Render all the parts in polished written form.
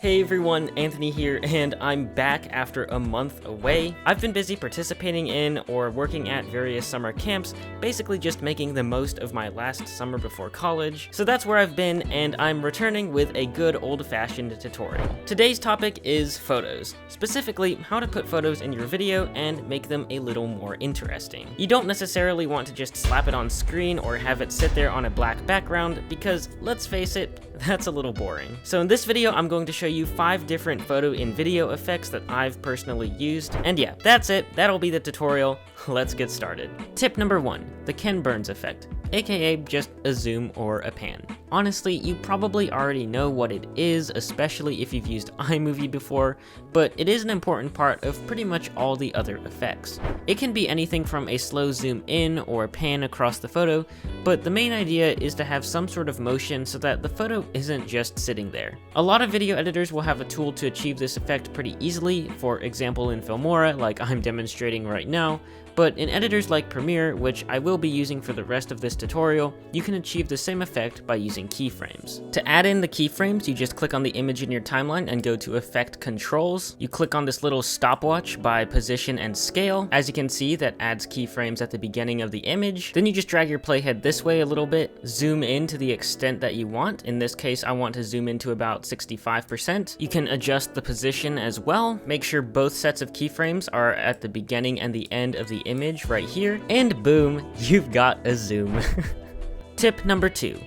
Hey everyone, Anthony here, and I'm back after a month away. I've been busy participating in or working at various summer camps, basically just making the most of my last summer before college. So that's where I've been, and I'm returning with a good old-fashioned tutorial. Today's topic is photos, specifically how to put photos in your video and make them a little more interesting. You don't necessarily want to just slap it on screen or have it sit there on a black background, because let's face it, that's a little boring. So in this video, I'm going to show you 5 different photo in video effects that I've personally used. And yeah, that's it. That'll be the tutorial. Let's get started. Tip number 1, the Ken Burns effect, aka just a zoom or a pan. Honestly, you probably already know what it is, especially if you've used iMovie before, but it is an important part of pretty much all the other effects. It can be anything from a slow zoom in or pan across the photo, but the main idea is to have some sort of motion so that the photo isn't just sitting there. A lot of video editors will have a tool to achieve this effect pretty easily, for example in Filmora, like I'm demonstrating right now, but in editors like Premiere, which I will be using for the rest of this tutorial, you can achieve the same effect by using keyframes. To add in the keyframes, you just click on the image in your timeline and go to Effect Controls. You click on this little stopwatch by position and scale. As you can see, that adds keyframes at the beginning of the image. Then you just drag your playhead this way a little bit, zoom in to the extent that you want. In this case, I want to zoom in to about 65%. You can adjust the position as well. Make sure both sets of keyframes are at the beginning and the end of the image right here, and boom, you've got a zoom. Tip number 2,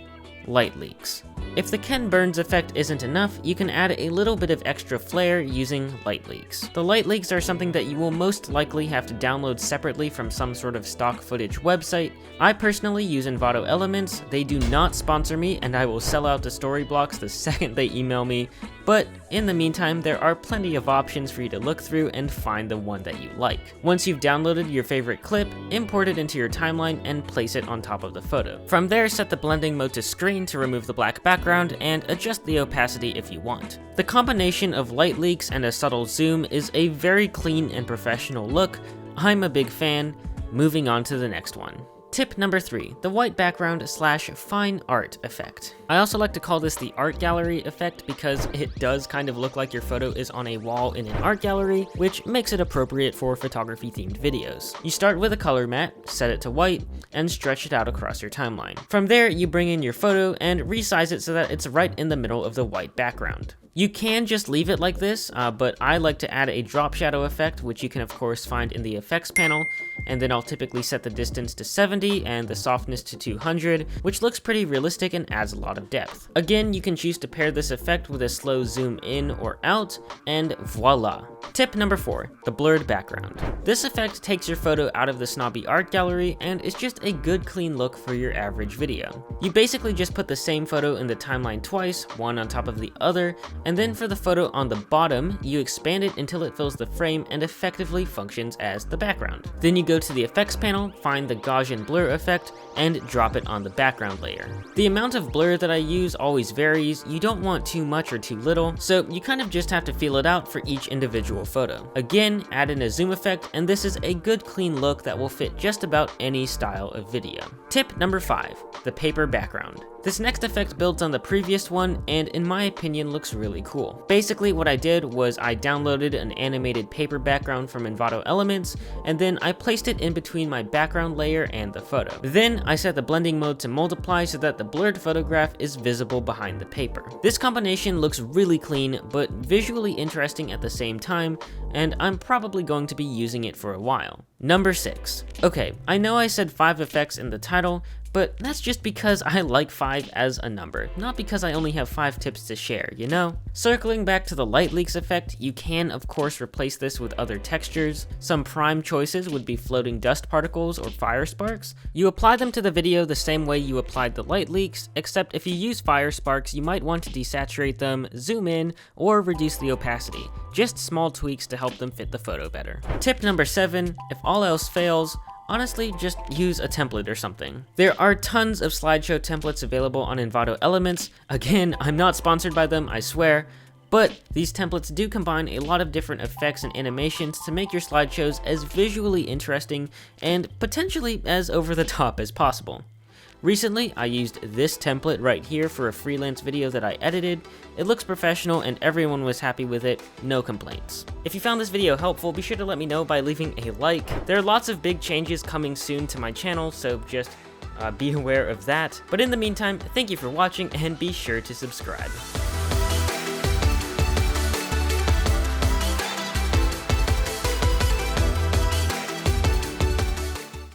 light leaks. If the Ken Burns effect isn't enough, you can add a little bit of extra flair using light leaks. The light leaks are something that you will most likely have to download separately from some sort of stock footage website. I personally use Envato Elements. They do not sponsor me, and I will sell out to Storyblocks the second they email me, but in the meantime, there are plenty of options for you to look through and find the one that you like. Once you've downloaded your favorite clip, import it into your timeline and place it on top of the photo. From there, set the blending mode to screen to remove the black background and adjust the opacity if you want. The combination of light leaks and a subtle zoom is a very clean and professional look. I'm a big fan. Moving on to the next one. Tip number 3, the white background / fine art effect. I also like to call this the art gallery effect because it does kind of look like your photo is on a wall in an art gallery, which makes it appropriate for photography themed videos. You start with a color matte, set it to white, and stretch it out across your timeline. From there, you bring in your photo and resize it so that it's right in the middle of the white background. You can just leave it like this, but I like to add a drop shadow effect, which you can of course find in the effects panel, and then I'll typically set the distance to 70 and the softness to 200, which looks pretty realistic and adds a lot of depth. Again, you can choose to pair this effect with a slow zoom in or out, and voila. Tip number 4, the blurred background. This effect takes your photo out of the snobby art gallery and is just a good clean look for your average video. You basically just put the same photo in the timeline twice, one on top of the other, and then for the photo on the bottom, you expand it until it fills the frame and effectively functions as the background. Then you go to the effects panel, find the Gaussian blur effect, and drop it on the background layer. The amount of blur that I use always varies. You don't want too much or too little, so you kind of just have to feel it out for each individual photo. Again, add in a zoom effect, and this is a good clean look that will fit just about any style of video. Tip number 5, the paper background. This next effect builds on the previous one and in my opinion looks really cool. Basically what I did was I downloaded an animated paper background from Envato Elements and then I placed it in between my background layer and the photo. Then I set the blending mode to multiply so that the blurred photograph is visible behind the paper. This combination looks really clean but visually interesting at the same time, and I'm probably going to be using it for a while. Number 6. Okay, I know I said 5 effects in the title, but that's just because I like 5 as a number, not because I only have 5 tips to share, you know? Circling back to the light leaks effect, you can of course replace this with other textures. Some prime choices would be floating dust particles or fire sparks. You apply them to the video the same way you applied the light leaks, except if you use fire sparks, you might want to desaturate them, zoom in, or reduce the opacity. Just small tweaks to help them fit the photo better. Tip number 7, if all else fails, honestly, just use a template or something. There are tons of slideshow templates available on Envato Elements. Again, I'm not sponsored by them, I swear, but these templates do combine a lot of different effects and animations to make your slideshows as visually interesting and potentially as over the top as possible. Recently, I used this template right here for a freelance video that I edited. It looks professional and everyone was happy with it, no complaints. If you found this video helpful, be sure to let me know by leaving a like. There are lots of big changes coming soon to my channel, so just be aware of that. But in the meantime, thank you for watching and be sure to subscribe.